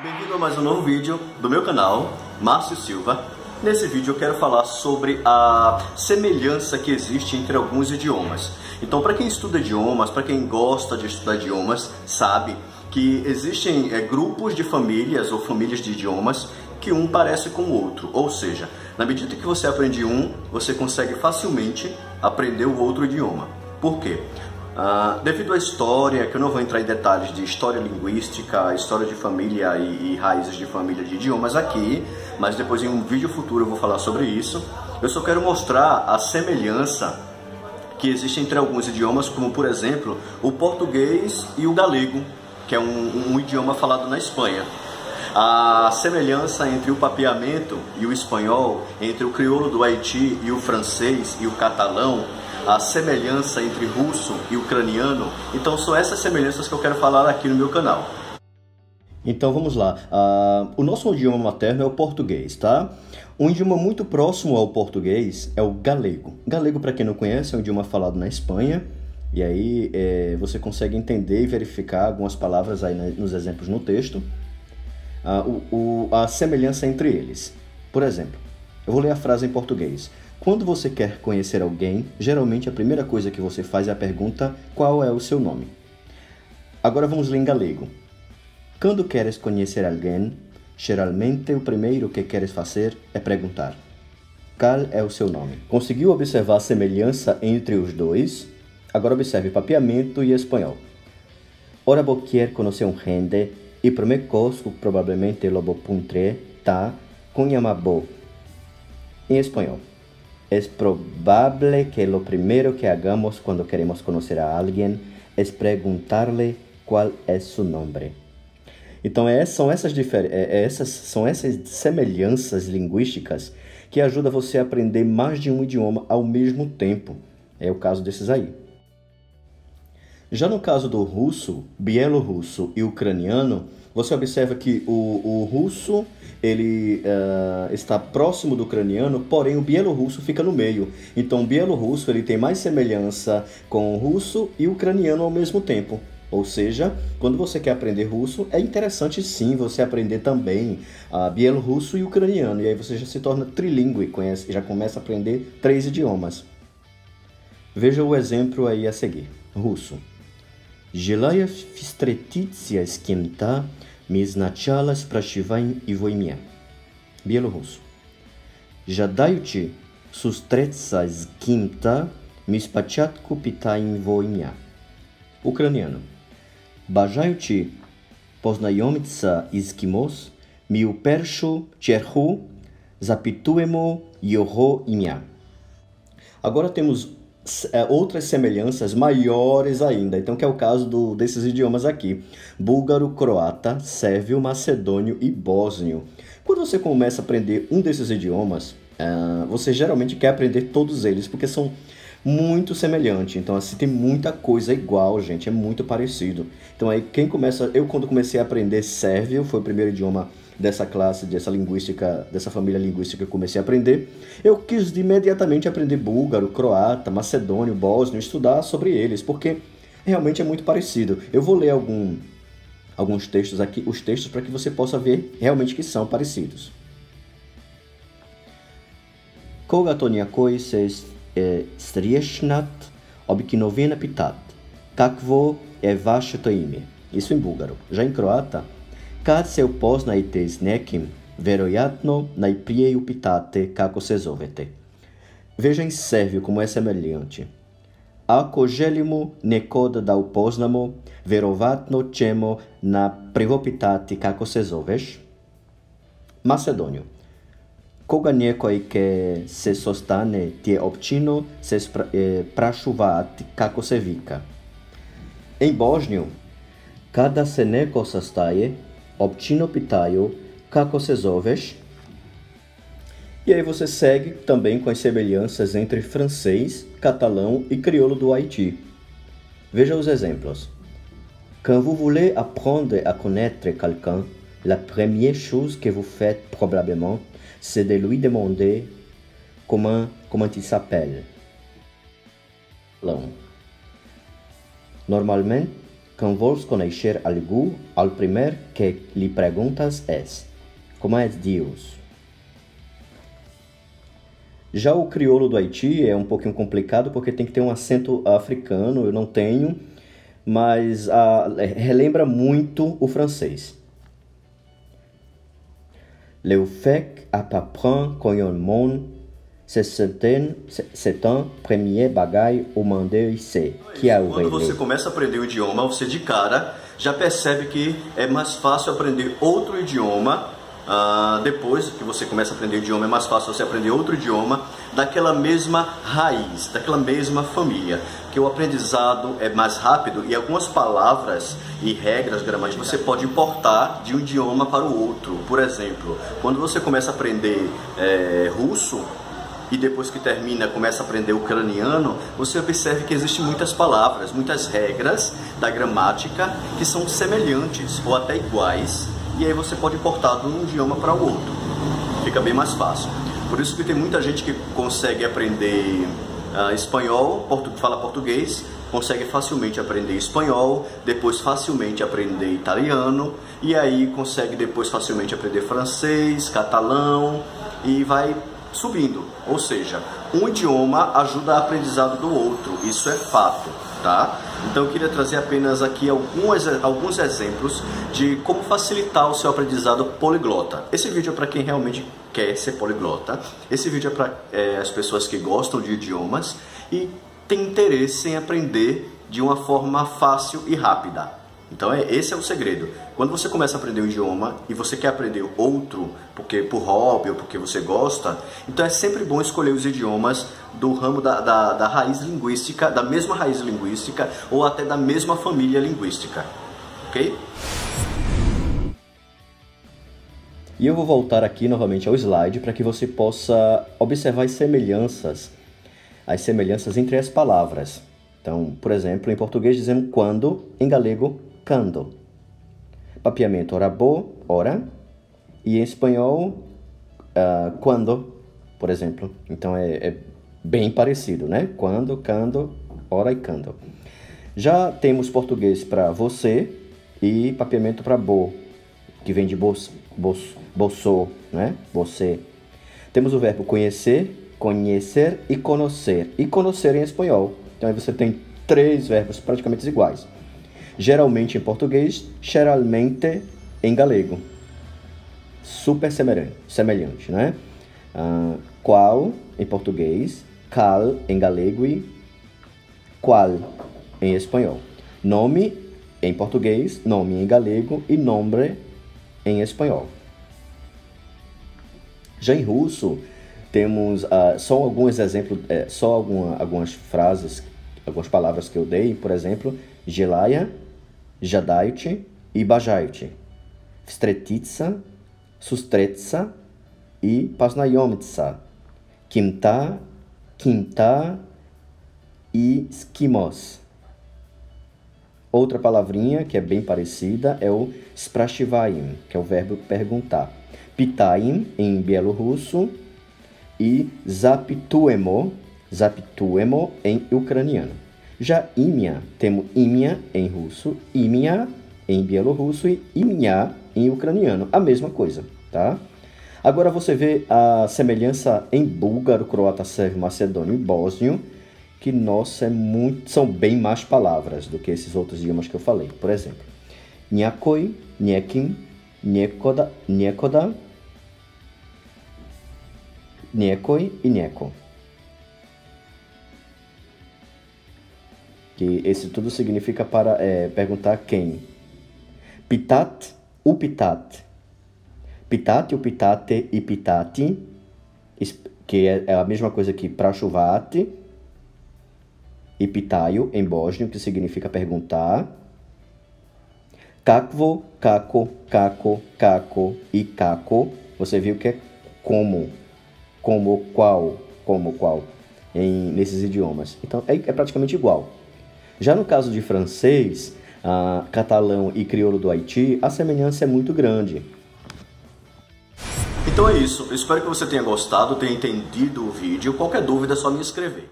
Bem-vindo a mais um novo vídeo do meu canal, Márcio Silva. Nesse vídeo eu quero falar sobre a semelhança que existe entre alguns idiomas. Então, para quem estuda idiomas, para quem gosta de estudar idiomas, sabe que existem grupos de famílias ou famílias de idiomas que um parece com o outro. Ou seja, na medida que você aprende um, você consegue facilmente aprender o outro idioma. Por quê? Devido à história, que eu não vou entrar em detalhes de história linguística, história de família e raízes de família de idiomas aqui, mas depois em um vídeo futuro eu vou falar sobre isso. Eu só quero mostrar a semelhança que existe entre alguns idiomas, como por exemplo o português e o galego, que é um idioma falado na Espanha. A semelhança entre o papiamento e o espanhol, entre o crioulo do Haiti e o francês e o catalão, a semelhança entre russo e ucraniano. Então são essas semelhanças que eu quero falar aqui no meu canal. Então vamos lá. O nosso idioma materno é o português, tá? Um idioma muito próximo ao português é o galego. Galego, para quem não conhece, é um idioma falado na Espanha. E aí você consegue entender e verificar algumas palavras aí nos exemplos no texto. A semelhança entre eles. Por exemplo, eu vou ler a frase em português. Quando você quer conhecer alguém, geralmente a primeira coisa que você faz é a pergunta: qual é o seu nome? Agora vamos ler em galego. Quando queres conhecer alguém, geralmente o primeiro que queres fazer é perguntar: qual é o seu nome? Conseguiu observar a semelhança entre os dois? Agora observe papiamento e espanhol. Ora vou querer conhecer um gente e primeira coisa que provavelmente lo vou puntre tá com chamabo. Em espanhol. Es probable que lo primero que hagamos cuando queremos conocer a alguien es preguntarle cuál es su nombre. Então são essas semelhanças linguísticas que ajudam você a aprender mais de um idioma ao mesmo tempo. É o caso desses aí. Já no caso do russo, bielorrusso e ucraniano, você observa que o russo ele está próximo do ucraniano, porém o bielorrusso fica no meio. Então o bielorrusso ele tem mais semelhança com o russo e o ucraniano ao mesmo tempo. Ou seja, quando você quer aprender russo, é interessante sim você aprender também bielorrusso e ucraniano. E aí você já se torna trilingüe, já começa a aprender 3 idiomas. Veja o exemplo aí a seguir. Russo. Желаю встретиться с кем-то, мы сначала спрашиваем его имя. Bielorrusso. Жадаючи встретиться с кем-то, мы спочатку питаем его имя. Ucraniano. Бажаючи познайомитися із кимось, ми у першу чергу запитуємо його ім'я. Agora temos outras semelhanças maiores ainda, então que é o caso desses idiomas aqui: búlgaro, croata, sérvio, macedônio e bósnio. Quando você começa a aprender um desses idiomas, você geralmente quer aprender todos eles, porque são muito semelhantes. Então assim, tem muita coisa igual, gente, é muito parecido. Então aí eu quando comecei a aprender sérvio, foi o primeiro idioma dessa classe, dessa família linguística que eu comecei a aprender, eu quis imediatamente aprender búlgaro, croata, macedônio, bósnio, estudar sobre eles, porque realmente é muito parecido. Eu vou ler alguns textos aqui, os textos, para que você possa ver realmente que são parecidos. Когато някой се срещнат, обикновено питат: какво е вашето име? Isso em búlgaro. Já em croata, kad se upoznajete s nekim, verojatno najprije upitate kako se zovete. Veja em sérvio como é semelhante. Ako želimo nekoga da upoznamo, verovatno ćemo najprije pitati kako se zoveš. Macedônio. Koga nekoj ke se sostane ti općino se prašuvati kako se vika. Em bósnio, kada se neko sastaje, općino pitaju kako se zoveš. E aí você segue também com as semelhanças entre francês, catalão e crioulo do Haiti. Veja os exemplos. Quand vous voulez apprendre à connaître quelqu'un, la première chose que vous faites probablement, c'est de lui demander comment il s'appelle. Normalmente, Quand vols conèixer algú, el primer que li perguntes és: como é Deus? Já o crioulo do Haiti é um pouquinho complicado porque tem que ter um acento africano, eu não tenho, mas relembra muito o francês. Le fait apprendre qu'on monde, c'est un premier bagay au monde ici, que é o Quando você começa a aprender o idioma, você de cara já percebe que é mais fácil aprender outro idioma. Depois que você começa a aprender o idioma, é mais fácil você aprender outro idioma daquela mesma raiz, daquela mesma família, que o aprendizado é mais rápido e algumas palavras e regras gramaticais você pode importar de um idioma para o outro. Por exemplo, quando você começa a aprender russo e depois que termina começa a aprender ucraniano, você observa que existem muitas palavras, muitas regras da gramática que são semelhantes ou até iguais. E aí você pode importar de um idioma para o outro. Fica bem mais fácil. Por isso que tem muita gente que consegue aprender espanhol, fala português, consegue facilmente aprender espanhol, depois facilmente aprender italiano, e aí consegue depois facilmente aprender francês, catalão, e vai subindo. Ou seja, um idioma ajuda a aprendizado do outro, isso é fato, tá? Então eu queria trazer apenas aqui alguns exemplos de como facilitar o seu aprendizado poliglota. Esse vídeo é para quem realmente quer ser poliglota. Esse vídeo é para as pessoas que gostam de idiomas e têm interesse em aprender de uma forma fácil e rápida. Então esse é o segredo. Quando você começa a aprender um idioma e você quer aprender outro, porque por hobby ou porque você gosta, então é sempre bom escolher os idiomas do ramo da raiz linguística, da mesma raiz linguística ou até da mesma família linguística. Ok? E eu vou voltar aqui novamente ao slide para que você possa observar as semelhanças entre as palavras. Então, por exemplo, em português dizemos quando, em galego, quando. Papiamento, ora bo, ora. E em espanhol, quando, por exemplo. Então é bem parecido, né? Quando, cando, ora e cando. Já temos português para você e papiamento para bo, que vem de bolso, né? Você. Temos o verbo conhecer, conhecer e conhecer. E conhecer em espanhol. Então aí você tem 3 verbos praticamente iguais. Geralmente em português, geralmente em galego. Super semelhante, né? Qual em português, cal em galego e qual em espanhol. Nome em português, nome em galego e nombre em espanhol. Já em russo, temos só alguns exemplos, algumas frases, algumas palavras que eu dei, por exemplo, gelaya, jadajte e bajajte, vstretitsa, sustretsa e pasnayomtsa, kimta, kimta e skimos. Outra palavrinha que é bem parecida é o sprashivaim, que é o verbo perguntar. Pitaim em bielorrusso e zaptuemo em ucraniano. Já imia, temos imia em russo, imia em bielorrusso e imia em ucraniano. A mesma coisa, tá? Agora você vê a semelhança em búlgaro, croata, sérvio, macedônio e bósnio, que, nossa, são bem mais palavras do que esses outros idiomas que eu falei. Por exemplo, Nyakoi, Nyekim, Nyekoda, Nyekoi e Nyeko. Que esse tudo significa para perguntar quem. Pitat, o pitat. Pitat, o pitate e pitati, que é a mesma coisa que prachuvate. E pitaio, em bósnio, que significa perguntar. Kakvo, kako, kako, kako e kako. Você viu que é como, qual, nesses idiomas. Então, é praticamente igual. Já no caso de francês, catalão e crioulo do Haiti, a semelhança é muito grande. Então é isso. Eu espero que você tenha gostado, tenha entendido o vídeo. Qualquer dúvida é só me escrever.